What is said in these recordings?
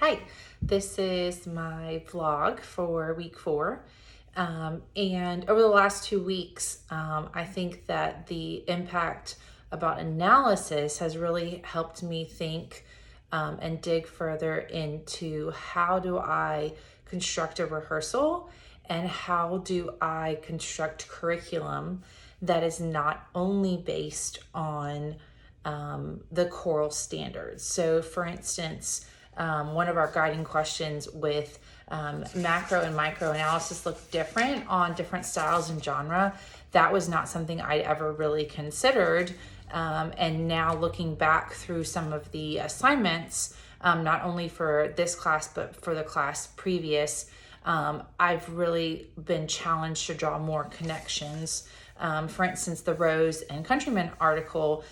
Hi, this is my vlog for week 4. And over the last 2 weeks, I think that the impact about analysis has really helped me think and dig further into how do I construct a rehearsal and how do I construct curriculum that is not only based on the choral standards. So for instance, one of our guiding questions with macro and micro analysis look different on different styles and genre. That was not something I'd ever really considered. And now looking back through some of the assignments, not only for this class, but for the class previous, I've really been challenged to draw more connections. For instance, the Rose and Countryman article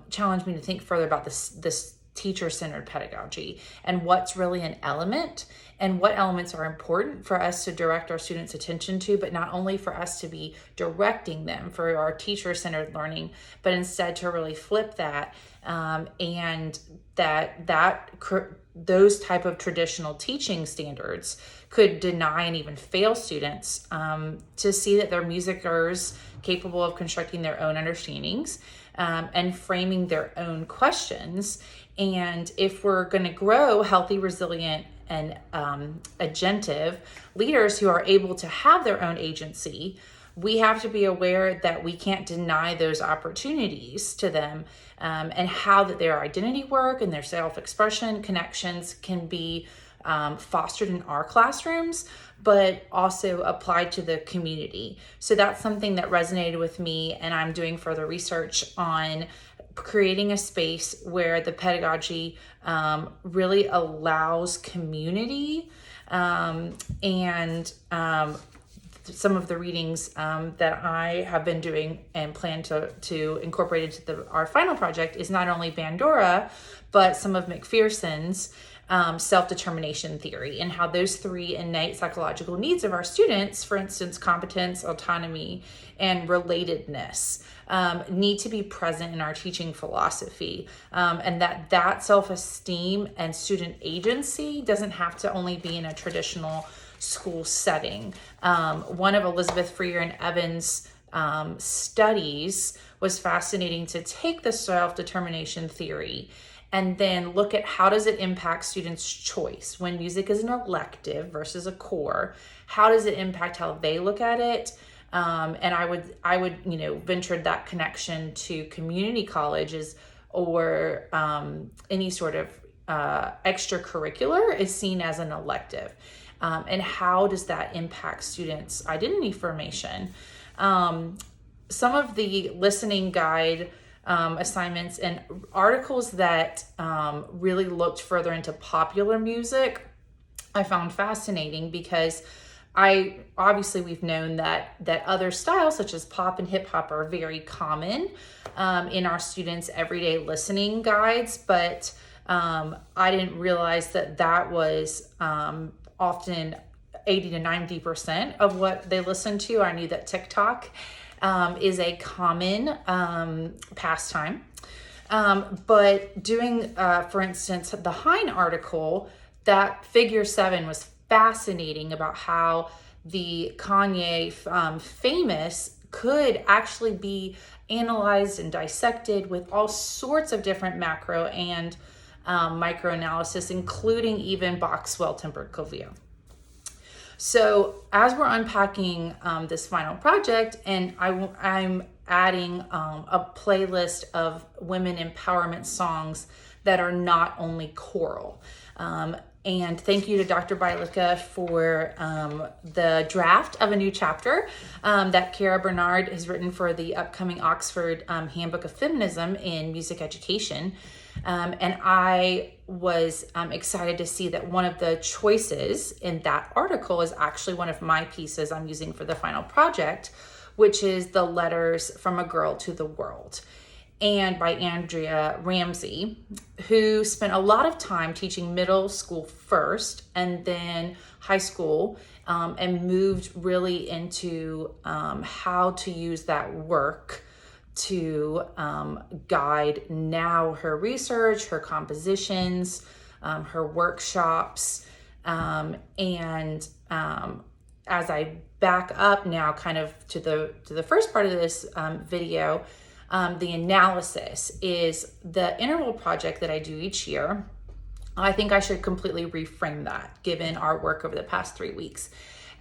challenged me to think further about this teacher-centered pedagogy and what's really an element and what elements are important for us to direct our students' attention to, but not only for us to be directing them for our teacher-centered learning, but instead to really flip that and those type of traditional teaching standards could deny and even fail students to see that they're musicers capable of constructing their own understandings and framing their own questions. And if we're going to grow healthy, resilient, and agentive leaders who are able to have their own agency, we have to be aware that we can't deny those opportunities to them, and how that their identity work and their self-expression connections can be fostered in our classrooms, but also applied to the community. So that's something that resonated with me, and I'm doing further research on creating a space where the pedagogy really allows community, and some of the readings that I have been doing and plan to incorporate into our final project is not only Bandura, but some of McPherson's self-determination theory, and how those 3 innate psychological needs of our students, for instance, competence, autonomy, and relatedness, need to be present in our teaching philosophy, and that self-esteem and student agency doesn't have to only be in a traditional school setting. One of Elizabeth Freer and Evans' studies was fascinating to take the self-determination theory and then look at how does it impact students' choice when music is an elective versus a core. How does it impact how they look at it? And I would venture that connection to community colleges or any sort of extracurricular is seen as an elective. And how does that impact students' identity formation? Some of the listening guide assignments and articles that really looked further into popular music, I found fascinating because we've known that other styles such as pop and hip hop are very common in our students' everyday listening guides, but I didn't realize that was often 80 to 90% of what they listen to. I knew that TikTok is a common pastime. But doing, for instance, the Hine article, that figure 7 was fascinating about how the Kanye famous could actually be analyzed and dissected with all sorts of different macro and micro analysis, including even Bach's well-tempered clavier. So as we're unpacking this final project, and I'm adding a playlist of women empowerment songs that are not only choral. And thank you to Dr. Bailica for the draft of a new chapter that Kara Bernard has written for the upcoming Oxford Handbook of Feminism in Music Education. And I was excited to see that one of the choices in that article is actually one of my pieces I'm using for the final project, which is the Letters from a Girl to the World, and by Andrea Ramsey, who spent a lot of time teaching middle school first and then high school, and moved really into how to use that work to guide now her research, her compositions, her workshops. And as I back up now kind of to the first part of this video, the analysis is the interval project that I do each year. I think I should completely reframe that given our work over the past 3 weeks,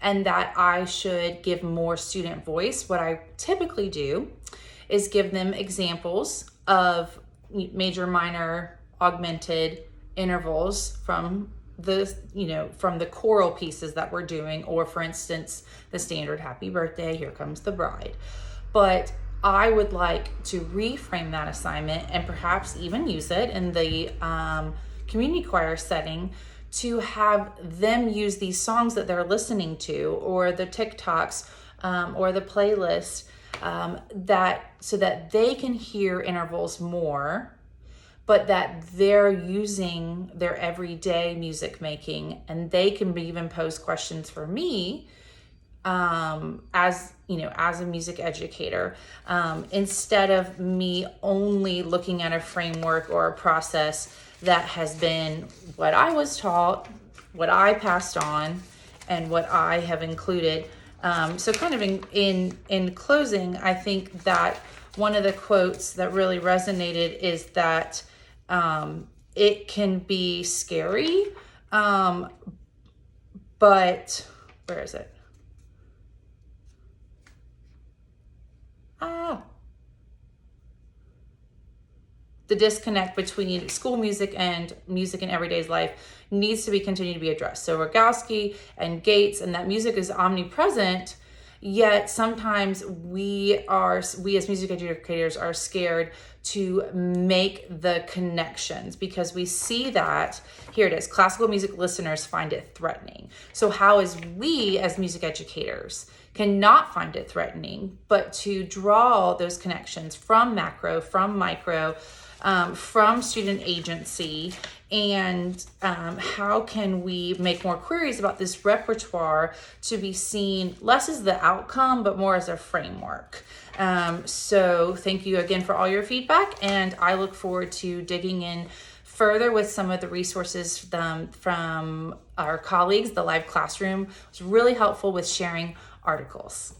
and that I should give more student voice. What I typically do is give them examples of major, minor, augmented intervals from the choral pieces that we're doing, or for instance, the standard Happy Birthday, Here Comes the Bride. But I would like to reframe that assignment and perhaps even use it in the community choir setting to have them use these songs that they're listening to, or the TikToks, or the playlist, so that they can hear intervals more, but that they're using their everyday music making, and they can even pose questions for me as a music educator, instead of me only looking at a framework or a process that has been what I was taught, what I passed on, and what I have included. So kind of in closing, I think that one of the quotes that really resonated is that it can be scary, but where is it? The disconnect between school music and music in everyday's life needs to continue to be addressed. So Rogowski and Gates, and that music is omnipresent, yet sometimes we as music educators are scared to make the connections, because we see that, here it is, classical music listeners find it threatening. So how is we as music educators cannot find it threatening, but to draw those connections from macro, from micro, from student agency, and how can we make more queries about this repertoire to be seen less as the outcome, but more as a framework. So thank you again for all your feedback, and I look forward to digging in further with some of the resources from our colleagues. The live classroom was really helpful with sharing articles.